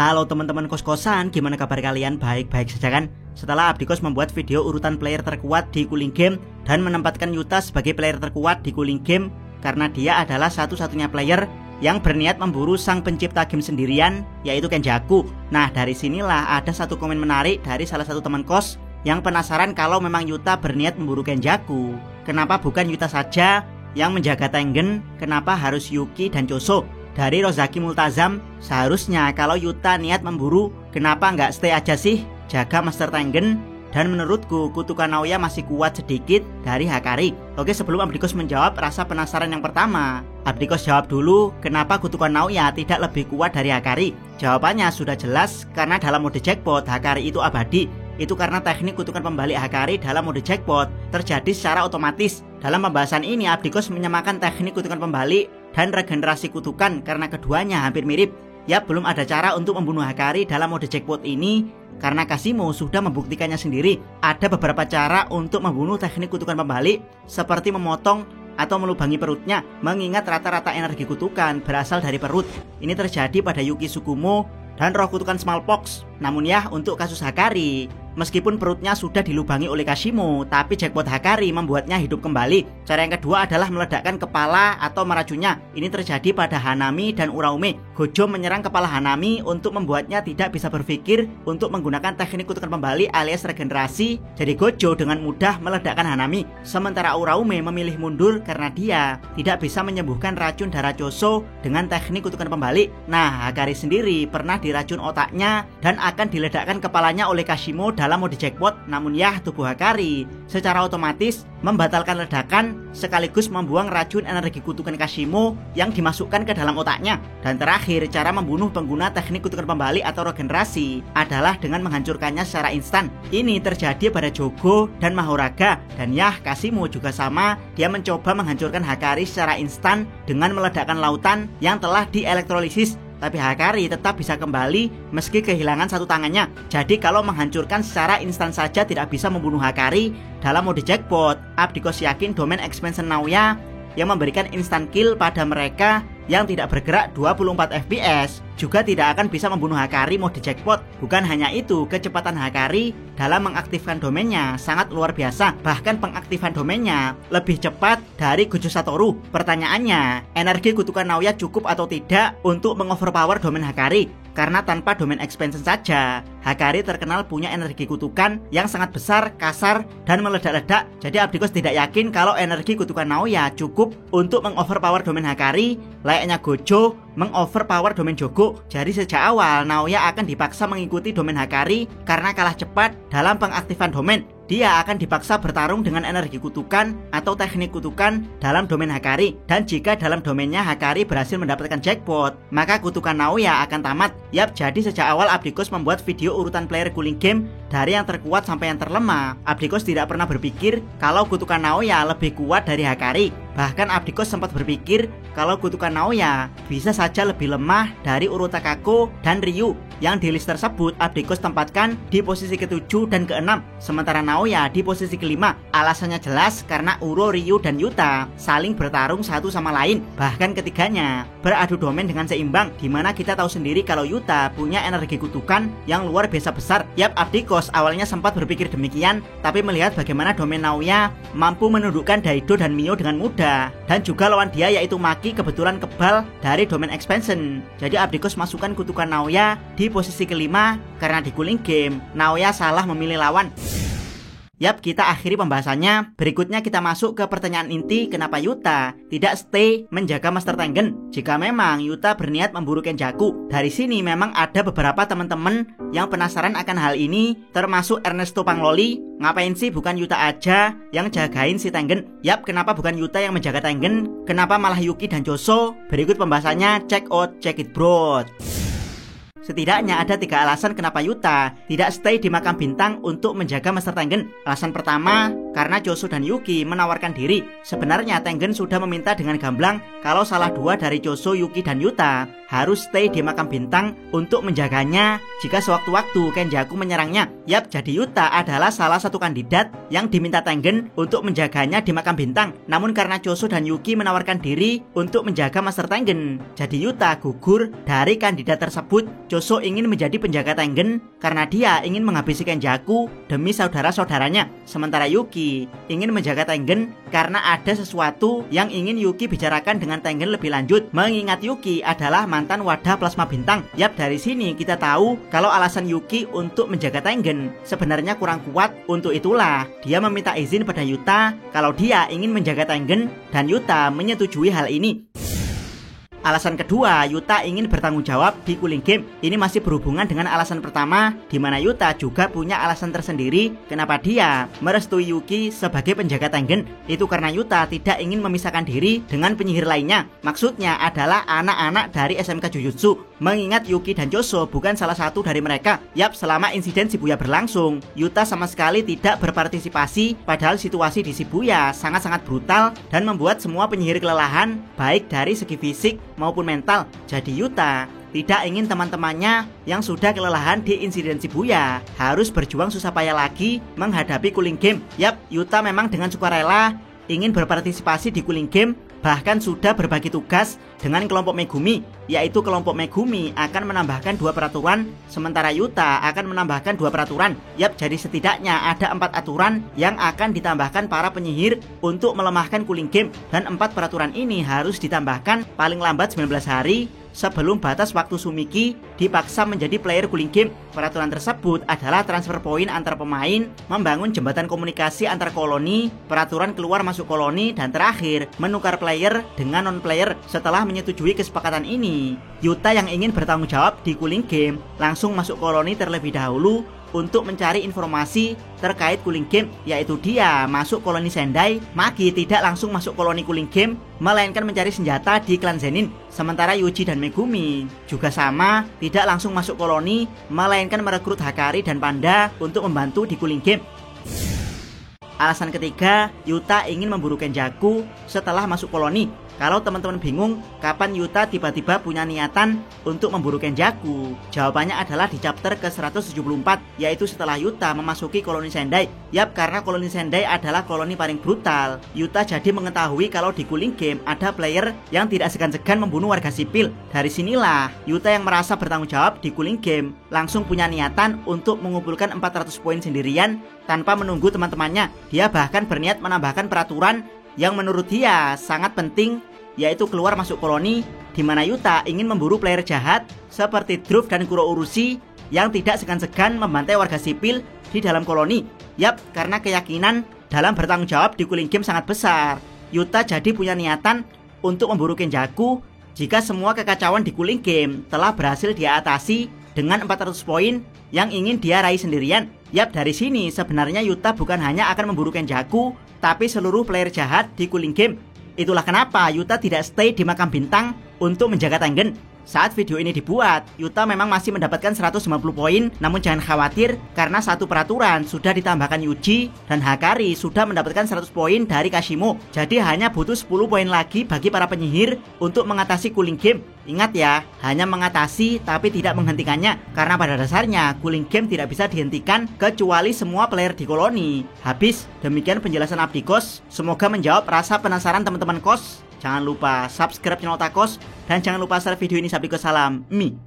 Halo teman-teman kos-kosan, gimana kabar kalian? Baik-baik saja kan? Setelah Abdikos membuat video urutan player terkuat di Cooling Game dan menempatkan Yuta sebagai player terkuat di Cooling Game karena dia adalah satu-satunya player yang berniat memburu sang pencipta game sendirian, yaitu Kenjaku. Nah, dari sinilah ada satu komen menarik dari salah satu teman kos yang penasaran kalau memang Yuta berniat memburu Kenjaku. Kenapa bukan Yuta saja yang menjaga Tengen? Kenapa harus Yuki dan Choso? Dari Rozaki Multazam, seharusnya kalau Yuta niat memburu, kenapa nggak stay aja sih, jaga Master Tengen? Dan menurutku kutukan Naoya masih kuat sedikit dari Hakari. Oke, sebelum Abdikos menjawab rasa penasaran yang pertama, Abdikos jawab dulu kenapa kutukan Naoya tidak lebih kuat dari Hakari. Jawabannya sudah jelas, karena dalam mode jackpot Hakari itu abadi. Itu karena teknik kutukan pembalik Hakari dalam mode jackpot terjadi secara otomatis. Dalam pembahasan ini Abdikos menyamakan teknik kutukan pembalik dan regenerasi kutukan karena keduanya hampir mirip. Ya, belum ada cara untuk membunuh Hakari dalam mode jackpot ini karena Kasimo sudah membuktikannya sendiri. Ada beberapa cara untuk membunuh teknik kutukan pembalik, seperti memotong atau melubangi perutnya, mengingat rata-rata energi kutukan berasal dari perut. Ini terjadi pada Yuki Tsukumo dan roh kutukan Smallpox. Namun ya, untuk kasus Hakari, meskipun perutnya sudah dilubangi oleh Kasimo, tapi jackpot Hakari membuatnya hidup kembali. Cara yang kedua adalah meledakkan kepala atau meracunnya. Ini terjadi pada Hanami dan Uraume. Gojo menyerang kepala Hanami untuk membuatnya tidak bisa berpikir untuk menggunakan teknik kutukan pembalik alias regenerasi. Jadi Gojo dengan mudah meledakkan Hanami. Sementara Uraume memilih mundur karena dia tidak bisa menyembuhkan racun darah Choso dengan teknik kutukan pembalik. Nah, Hakari sendiri pernah diracun otaknya dan akan diledakkan kepalanya oleh Kasimo dalam mode jackpot. Namun ya, tubuh Hakari secara otomatis membatalkan ledakan sekaligus membuang racun energi kutukan Kasimo yang dimasukkan ke dalam otaknya. Dan terakhir, cara membunuh pengguna teknik kutukan pembalik atau regenerasi adalah dengan menghancurkannya secara instan. Ini terjadi pada Jogo dan Mahoraga. Dan ya, Kasimo juga sama, dia mencoba menghancurkan Hakari secara instan dengan meledakkan lautan yang telah dielektrolisis. Tapi Hakari tetap bisa kembali meski kehilangan satu tangannya. Jadi kalau menghancurkan secara instan saja tidak bisa membunuh Hakari dalam mode jackpot, Abdikos yakin domain expansion Naoya yang memberikan instant kill pada mereka yang tidak bergerak 24 fps juga tidak akan bisa membunuh Hakari mode jackpot. Bukan hanya itu, kecepatan Hakari dalam mengaktifkan domainnya sangat luar biasa. Bahkan pengaktifan domainnya lebih cepat dari Gojo Satoru. Pertanyaannya, energi kutukan Naoya cukup atau tidak untuk mengoverpower domain Hakari? Karena tanpa domain expansion saja, Hakari terkenal punya energi kutukan yang sangat besar, kasar, dan meledak-ledak. Jadi Abdikos tidak yakin kalau energi kutukan Naoya cukup untuk mengoverpower domain Hakari layaknya Gojo mengoverpower domain Jogo. Jadi sejak awal Naoya akan dipaksa mengikuti domain Hakari karena kalah cepat dalam pengaktifan domain. Dia akan dipaksa bertarung dengan energi kutukan atau teknik kutukan dalam domain Hakari. Dan jika dalam domainnya Hakari berhasil mendapatkan jackpot, maka kutukan Naoya akan tamat. Yap, jadi sejak awal Abdikos membuat video urutan player Cooling Game dari yang terkuat sampai yang terlemah. Abdikos tidak pernah berpikir kalau kutukan Naoya lebih kuat dari Hakari. Bahkan Abdikos sempat berpikir kalau kutukan Naoya bisa saja lebih lemah dari Urotakako dan Ryu. Yang di list tersebut Abdikos tempatkan di posisi ke-7 dan ke-6, sementara Naoya di posisi ke-5. Alasannya jelas karena Uro, Ryu, dan Yuta saling bertarung satu sama lain. Bahkan ketiganya beradu domain dengan seimbang, dimana kita tahu sendiri kalau Yuta punya energi kutukan yang luar biasa besar. Yap, Abdikos awalnya sempat berpikir demikian, tapi melihat bagaimana domain Naoya mampu menundukkan Daido dan Mio dengan mudah, dan juga lawan dia yaitu Maki kebetulan kebal dari domain expansion. Jadi Abdikos masukkan kutukan Naoya di posisi ke-5 karena di Cooling Game Naoya salah memilih lawan. Yap, kita akhiri pembahasannya. Berikutnya kita masuk ke pertanyaan inti, kenapa Yuta tidak stay menjaga Master Tengen jika memang Yuta berniat memburu Kenjaku. Dari sini memang ada beberapa teman-teman yang penasaran akan hal ini, termasuk Ernesto Pangloli. Ngapain sih bukan Yuta aja yang jagain si Tengen? Yap, kenapa bukan Yuta yang menjaga Tengen? Kenapa malah Yuki dan Choso? Berikut pembahasannya, check it bro. Setidaknya ada 3 alasan kenapa Yuta tidak stay di makam bintang untuk menjaga Master Tengen. Alasan pertama, karena Choso dan Yuki menawarkan diri. Sebenarnya Tengen sudah meminta dengan gamblang kalau salah dua dari Choso, Yuki, dan Yuta harus stay di makam bintang untuk menjaganya jika sewaktu-waktu Kenjaku menyerangnya. Yap, jadi Yuta adalah salah satu kandidat yang diminta Tengen untuk menjaganya di makam bintang. Namun karena Choso dan Yuki menawarkan diri untuk menjaga Master Tengen, jadi Yuta gugur dari kandidat tersebut. Choso ingin menjadi penjaga Tengen karena dia ingin menghabisi Kenjaku demi saudara-saudaranya. Sementara Yuki ingin menjaga Tengen karena ada sesuatu yang ingin Yuki bicarakan dengan Tengen lebih lanjut. Mengingat Yuki adalah mantan wadah plasma bintang. Yap, dari sini kita tahu kalau alasan Yuki untuk menjaga Tengen sebenarnya kurang kuat. Untuk itulah dia meminta izin pada Yuta kalau dia ingin menjaga Tengen, dan Yuta menyetujui hal ini. Alasan kedua, Yuta ingin bertanggung jawab di Cooling Game. Ini masih berhubungan dengan alasan pertama, di mana Yuta juga punya alasan tersendiri kenapa dia merestui Yuki sebagai penjaga Tengen. Itu karena Yuta tidak ingin memisahkan diri dengan penyihir lainnya. Maksudnya adalah anak-anak dari SMK Jujutsu. Mengingat Yuki dan Choso bukan salah satu dari mereka. Yap, selama insiden Shibuya berlangsung, Yuta sama sekali tidak berpartisipasi, padahal situasi di Shibuya sangat-sangat brutal dan membuat semua penyihir kelelahan, baik dari segi fisik maupun mental. Jadi Yuta tidak ingin teman-temannya yang sudah kelelahan di insiden Shibuya harus berjuang susah payah lagi menghadapi Cooling Game. Yap, Yuta memang dengan sukarela ingin berpartisipasi di Cooling Game, bahkan sudah berbagi tugas dengan kelompok Megumi, yaitu kelompok Megumi akan menambahkan 2 peraturan, sementara Yuta akan menambahkan 2 peraturan. Yap, jadi setidaknya ada 4 aturan yang akan ditambahkan para penyihir untuk melemahkan Cooling Game, dan 4 peraturan ini harus ditambahkan paling lambat 19 hari sebelum batas waktu Sumiki dipaksa menjadi player Cooling Game. Peraturan tersebut adalah transfer poin antar pemain, membangun jembatan komunikasi antar koloni, peraturan keluar masuk koloni, dan terakhir menukar player dengan non-player. Setelah menyetujui kesepakatan ini, Yuta yang ingin bertanggung jawab di Cooling Game langsung masuk koloni terlebih dahulu untuk mencari informasi terkait Cooling Game, yaitu dia masuk koloni Sendai. Magi tidak langsung masuk koloni Cooling Game, melainkan mencari senjata di klan Zenin. Sementara Yuji dan Megumi juga sama, tidak langsung masuk koloni, melainkan merekrut Hakari dan Panda untuk membantu di Cooling Game. Alasan ketiga, Yuta ingin memburu Kenjaku setelah masuk koloni. Kalau teman-teman bingung kapan Yuta tiba-tiba punya niatan untuk memburu Kenjaku, jawabannya adalah di chapter ke-174, yaitu setelah Yuta memasuki koloni Sendai. Yap, karena koloni Sendai adalah koloni paling brutal, Yuta jadi mengetahui kalau di Cooling Game ada player yang tidak segan-segan membunuh warga sipil. Dari sinilah Yuta yang merasa bertanggung jawab di Cooling Game langsung punya niatan untuk mengumpulkan 400 poin sendirian tanpa menunggu teman-temannya. Dia bahkan berniat menambahkan peraturan yang menurut dia sangat penting, yaitu keluar masuk koloni, di mana Yuta ingin memburu player jahat seperti Druf dan Kuro Urushi yang tidak segan-segan membantai warga sipil di dalam koloni. Yap, karena keyakinan dalam bertanggung jawab di Cooling Game sangat besar, Yuta jadi punya niatan untuk memburu Kenjaku jika semua kekacauan di Cooling Game telah berhasil dia atasi dengan 400 poin yang ingin dia raih sendirian. Yap, dari sini sebenarnya Yuta bukan hanya akan memburu Kenjaku, tapi seluruh player jahat di Cooling Game. Itulah kenapa Yuta tidak stay di makam bintang untuk menjaga Tengen. Saat video ini dibuat, Yuta memang masih mendapatkan 150 poin, namun jangan khawatir karena satu peraturan sudah ditambahkan Yuji dan Hakari sudah mendapatkan 100 poin dari Kashimo. Jadi hanya butuh 10 poin lagi bagi para penyihir untuk mengatasi Cooling Game. Ingat ya, hanya mengatasi tapi tidak menghentikannya, karena pada dasarnya Cooling Game tidak bisa dihentikan kecuali semua player di koloni. Habis, demikian penjelasan Abdikos. Semoga menjawab rasa penasaran teman-teman kos. Jangan lupa subscribe channel Takos dan jangan lupa share video ini. Sabdikos salam Mi.